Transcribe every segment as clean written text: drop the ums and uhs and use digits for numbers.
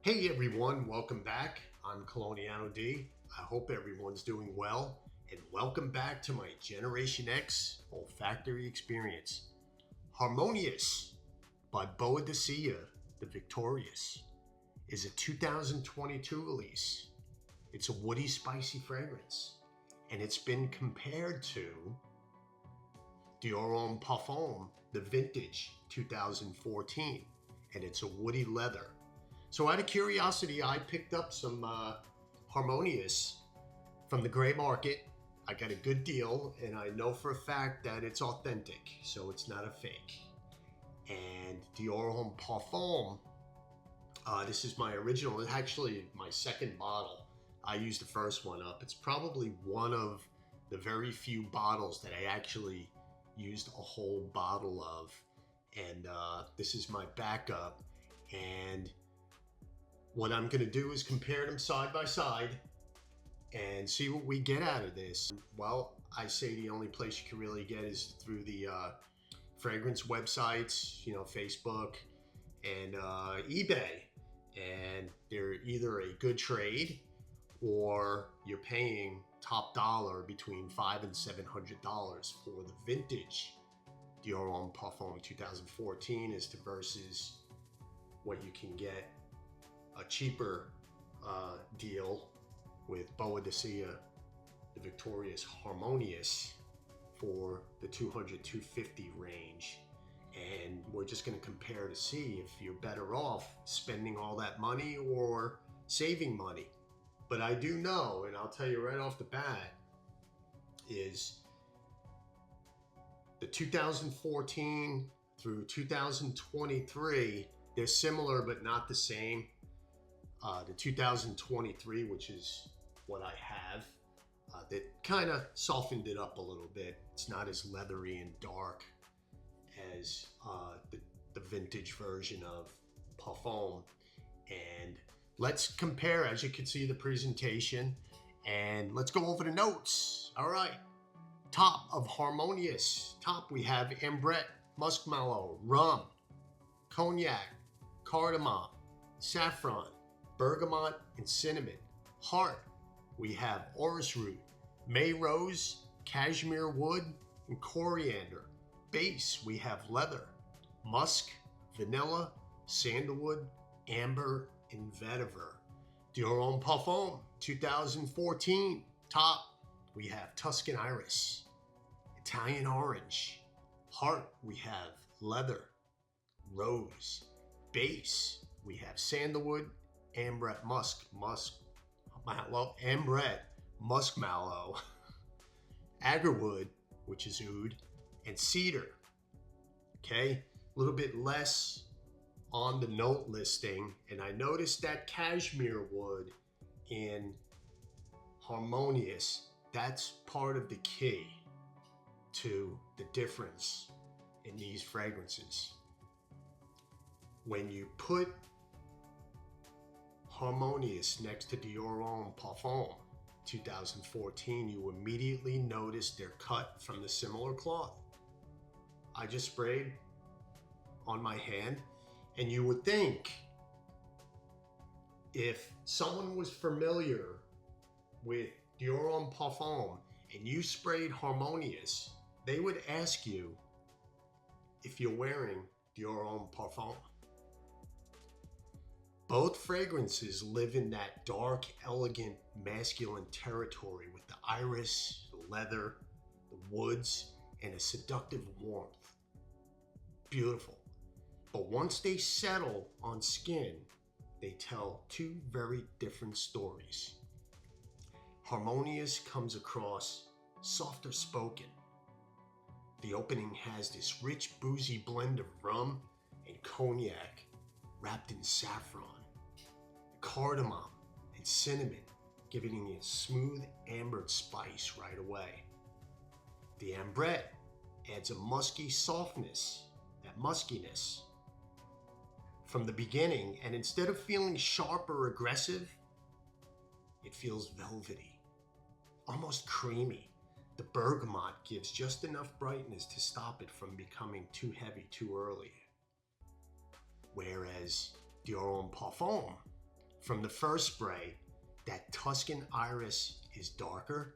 Hey everyone, welcome back. I'm Coloniano D. I hope everyone's doing well, and welcome back to my Generation X olfactory experience. Harmonious by Boadicea, the Victorious, is a 2022 release. It's a woody, spicy fragrance, and it's been compared to DIOR Homme Parfum, the vintage 2014, and it's a woody leather. So out of curiosity, I picked up some Harmonious from the gray market. I got a good deal, and I know for a fact that it's authentic, so it's not a fake. And DIOR Homme Parfum, this is my original. It's actually my second bottle. I used the first one up. It's probably one of the very few bottles that I actually used a whole bottle of. And this is my backup. And what I'm going to do is compare them side by side and see what we get out of this. Well, I say the only place you can really get is through the fragrance websites, Facebook and eBay. And they're either a good trade or you're paying top dollar between $500 and $700 for the vintage DIOR Homme Parfum 2014 as to versus what you can get a cheaper deal with Boadicea, the Victorious Harmonious, for the $200-250 range. And we're just going to compare to see if you're better off spending all that money or saving money. But I do know, and I'll tell you right off the bat, is the 2014 through 2023, they're similar but not the same. The 2023, which is what I have, that kind of softened it up a little bit. It's not as leathery and dark as the vintage version of Parfum. And let's compare, as you can see, the presentation, and let's go over the notes. All right, top of Harmonious. Top, we have ambrette, muskmallow, rum, cognac, cardamom, saffron, bergamot, and cinnamon. Heart, we have orris root, May rose, cashmere wood, and coriander. Base, we have leather, musk, vanilla, sandalwood, amber, and vetiver. DIOR Homme Parfum 2014. Top, we have Tuscan iris, Italian orange. Heart, we have leather, rose. Base, we have sandalwood, ambrette ambrette muskmallow, agarwood, which is oud, and cedar. Okay, a little bit less on the note listing, and I noticed that cashmere wood in Harmonious, that's part of the key to the difference in these fragrances. When you put Harmonious next to DIOR Homme Parfum 2014, you immediately notice they're cut from the similar cloth. I just sprayed on my hand, and you would think if someone was familiar with DIOR Homme Parfum and you sprayed Harmonious, they would ask you if you're wearing DIOR Homme Parfum. Both fragrances live in that dark, elegant, masculine territory with the iris, the leather, the woods, and a seductive warmth. Beautiful. But once they settle on skin, they tell two very different stories. Harmonious comes across softer spoken. The opening has this rich, boozy blend of rum and cognac wrapped in saffron, cardamom, and cinnamon, giving it a smooth ambered spice right away. The ambrette adds a musky softness, that muskiness, from the beginning, and instead of feeling sharp or aggressive, it feels velvety, almost creamy. The bergamot gives just enough brightness to stop it from becoming too heavy too early. Whereas DIOR Homme Parfum From the first spray, that Tuscan iris is darker,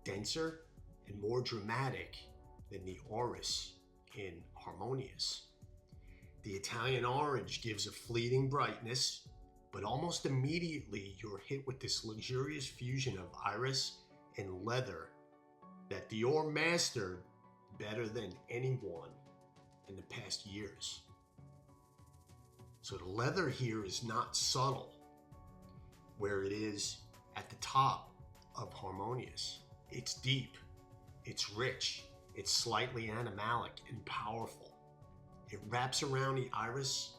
denser, and more dramatic than the orris in Harmonious. The Italian orange gives a fleeting brightness, but almost immediately you're hit with this luxurious fusion of iris and leather that DIOR mastered better than anyone in the past years. So the leather here is not subtle, where it is at the top of Harmonious. It's deep, it's rich, it's slightly animalic and powerful. It wraps around the iris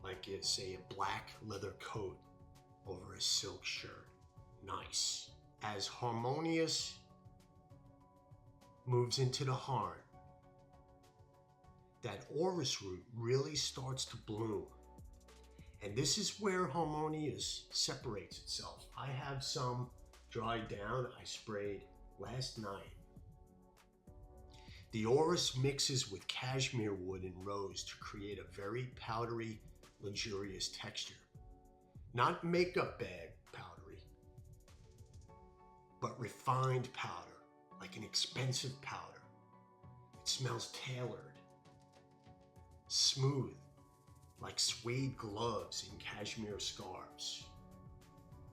like it's, say, a black leather coat over a silk shirt. Nice. As Harmonious moves into the heart, that orris root really starts to bloom. And this is where Harmonious separates itself. I have some dried down I sprayed last night. The orris mixes with cashmere wood and rose to create a very powdery, luxurious texture. Not makeup bag powdery, but refined powder, like an expensive powder. It smells tailored, smooth, like suede gloves and cashmere scarves.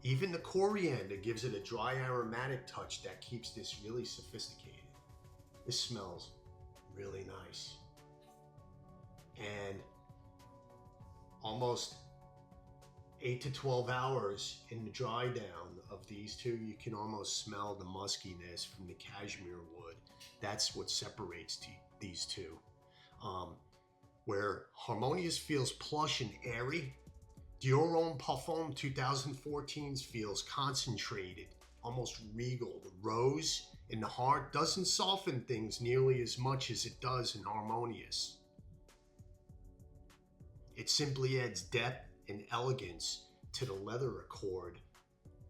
Even the coriander gives it a dry aromatic touch that keeps this really sophisticated. This smells really nice. And almost 8 to 12 hours in the dry down of these two, you can almost smell the muskiness from the cashmere wood. That's what separates these two. Where Harmonious feels plush and airy, DIOR Homme Parfum 2014's feels concentrated, almost regal. The rose in the heart doesn't soften things nearly as much as it does in Harmonious. It simply adds depth and elegance to the leather accord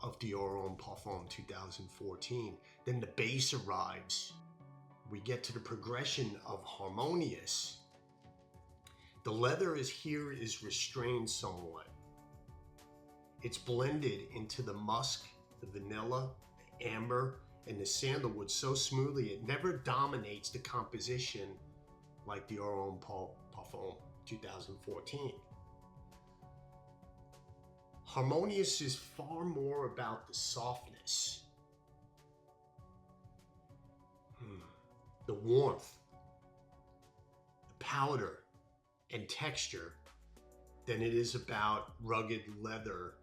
of DIOR Homme Parfum 2014. Then the base arrives. We get to the progression of Harmonious. The leather is restrained somewhat. It's blended into the musk, the vanilla, the amber, and the sandalwood so smoothly it never dominates the composition like DIOR Homme Parfum 2014. Harmonious is far more about the softness, the warmth, the powder and texture than it is about rugged leather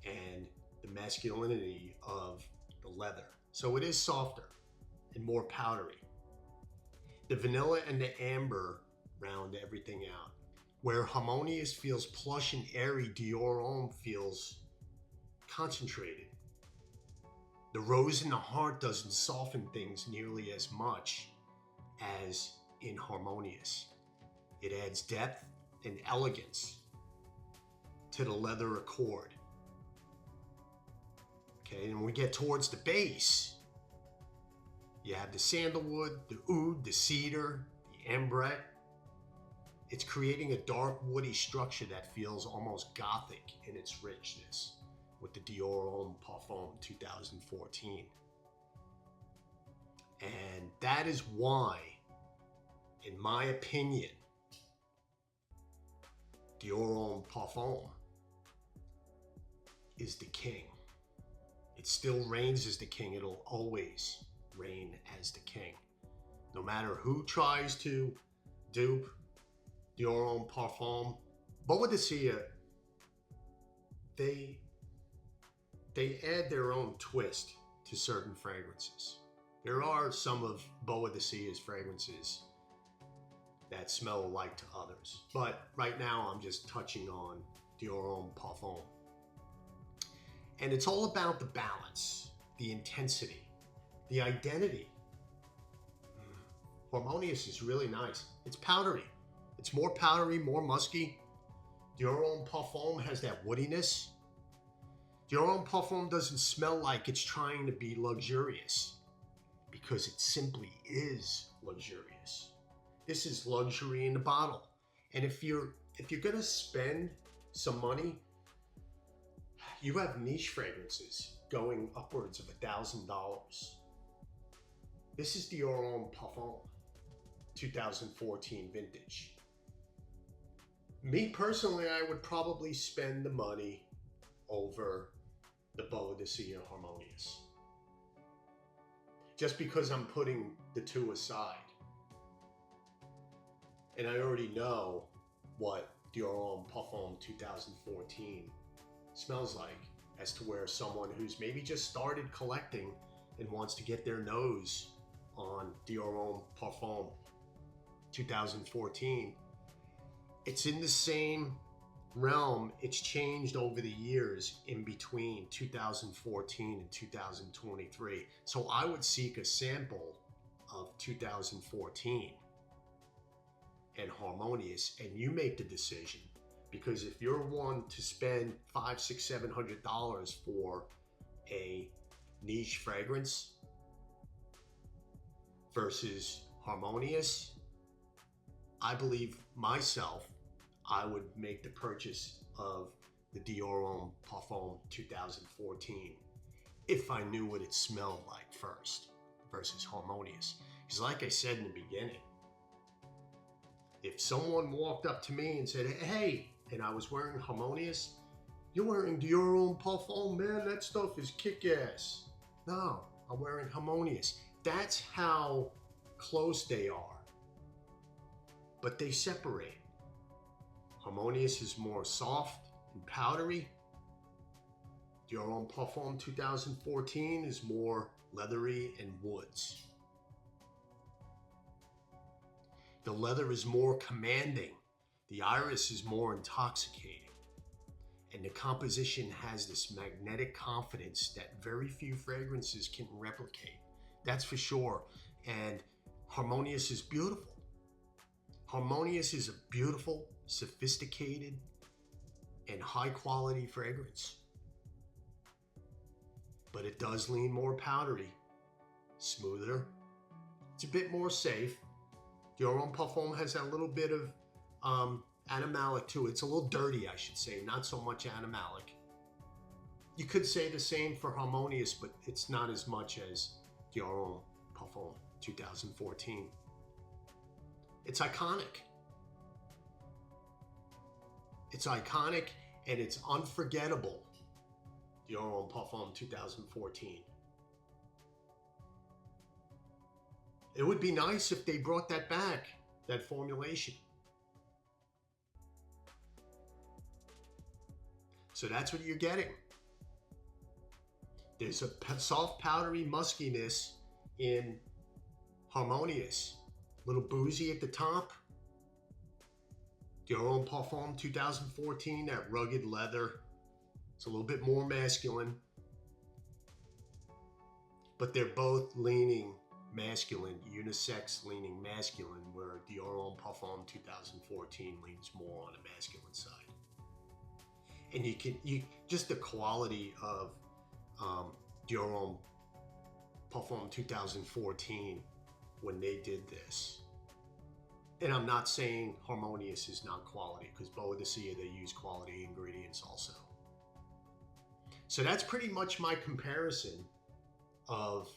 and the masculinity of the leather. So it is softer and more powdery. The vanilla and the amber round everything out. Where Harmonious feels plush and airy, DIOR Homme feels concentrated. The rose in the heart doesn't soften things nearly as much as in Harmonious. It adds depth and elegance to the leather accord. Okay, and when we get towards the base, you have the sandalwood, the oud, the cedar, the ambrette. It's creating a dark woody structure that feels almost gothic in its richness with the DIOR Homme Parfum 2014. And that is why, in my opinion, DIOR Homme Parfum is the king. It still reigns as the king. It'll always reign as the king. No matter who tries to dupe DIOR Homme Parfum, Boadicea, they add their own twist to certain fragrances. There are some of Boadicea's fragrances that smell alike to others. But right now I'm just touching on DIOR Homme Parfum. And it's all about the balance, the intensity, the identity. Harmonious is really nice. It's powdery. It's more powdery, more musky. DIOR Homme Parfum has that woodiness. DIOR Homme Parfum doesn't smell like it's trying to be luxurious, because it simply is luxurious. This is luxury in the bottle. And if you're gonna spend some money You have niche fragrances going upwards of $1,000. This is DIOR HOMME Parfum 2014 vintage. Me personally, I would probably spend the money over the Boadicea Harmonious, just because I'm putting the two aside. And I already know what DIOR HOMME Parfum 2014 smells like, as to where someone who's maybe just started collecting and wants to get their nose on DIOR HOMME Parfum 2014, it's in the same realm. It's changed over the years in between 2014 and 2023. So I would seek a sample of 2014 and Harmonious, and you make the decision. Because if you're one to spend $500, $600, $700 for a niche fragrance versus Harmonious, I believe myself, I would make the purchase of the DIOR HOMME Parfum 2014 if I knew what it smelled like first versus Harmonious. Because like I said in the beginning, if someone walked up to me and said, hey, and I was wearing Harmonious, you're wearing DIOR HOMME Parfum, man, that stuff is kick-ass. No, I'm wearing Harmonious. That's how close they are. But they separate. Harmonious is more soft and powdery. DIOR HOMME Parfum 2014 is more leathery and woods. The leather is more commanding. The iris is more intoxicating. And the composition has this magnetic confidence that very few fragrances can replicate. That's for sure. And Harmonious is beautiful. Harmonious is a beautiful, sophisticated, and high quality fragrance. But it does lean more powdery, smoother. It's a bit more safe. DIOR HOMME Parfum has that little bit of animalic to it. It's a little dirty, I should say, not so much animalic. You could say the same for Harmonious, but it's not as much as DIOR HOMME Parfum 2014. It's iconic. It's iconic and it's unforgettable. DIOR HOMME Parfum 2014. It would be nice if they brought that back, that formulation. So that's what you're getting. There's a soft, powdery muskiness in Harmonious. A little boozy at the top. DIOR HOMME Parfum 2014, that rugged leather. It's a little bit more masculine. But they're both leaning masculine, unisex leaning masculine, where DIOR HOMME Parfum 2014 leans more on the masculine side. And you just the quality of DIOR HOMME Parfum 2014 when they did this. And I'm not saying Harmonious is not quality, because Boadicea, they use quality ingredients also. So that's pretty much my comparison of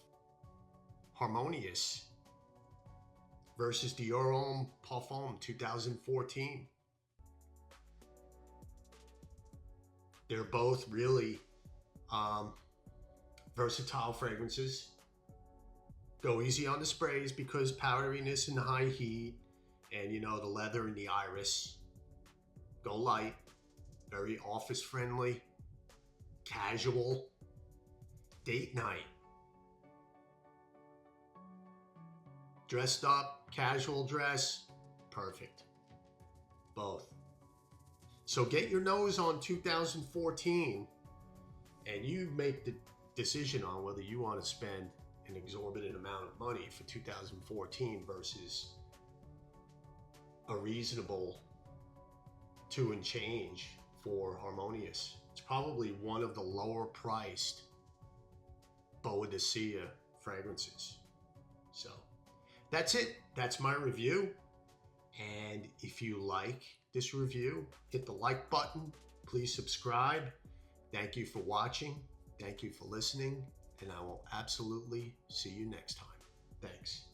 Harmonious versus DIOR HOMME Parfum 2014. They're both really versatile fragrances. Go easy on the sprays because powderiness and high heat, and you know, the leather and the iris. Go light, very office friendly, casual, date night. Dressed up, casual dress, perfect. Both. So get your nose on 2014 and you make the decision on whether you want to spend an exorbitant amount of money for 2014 versus a reasonable $2 and change for Harmonious. It's probably one of the lower priced Boadicea fragrances. So that's it. That's my review. And if you like this review, hit the like button. Please subscribe. Thank you for watching. Thank you for listening. And I will absolutely see you next time. Thanks.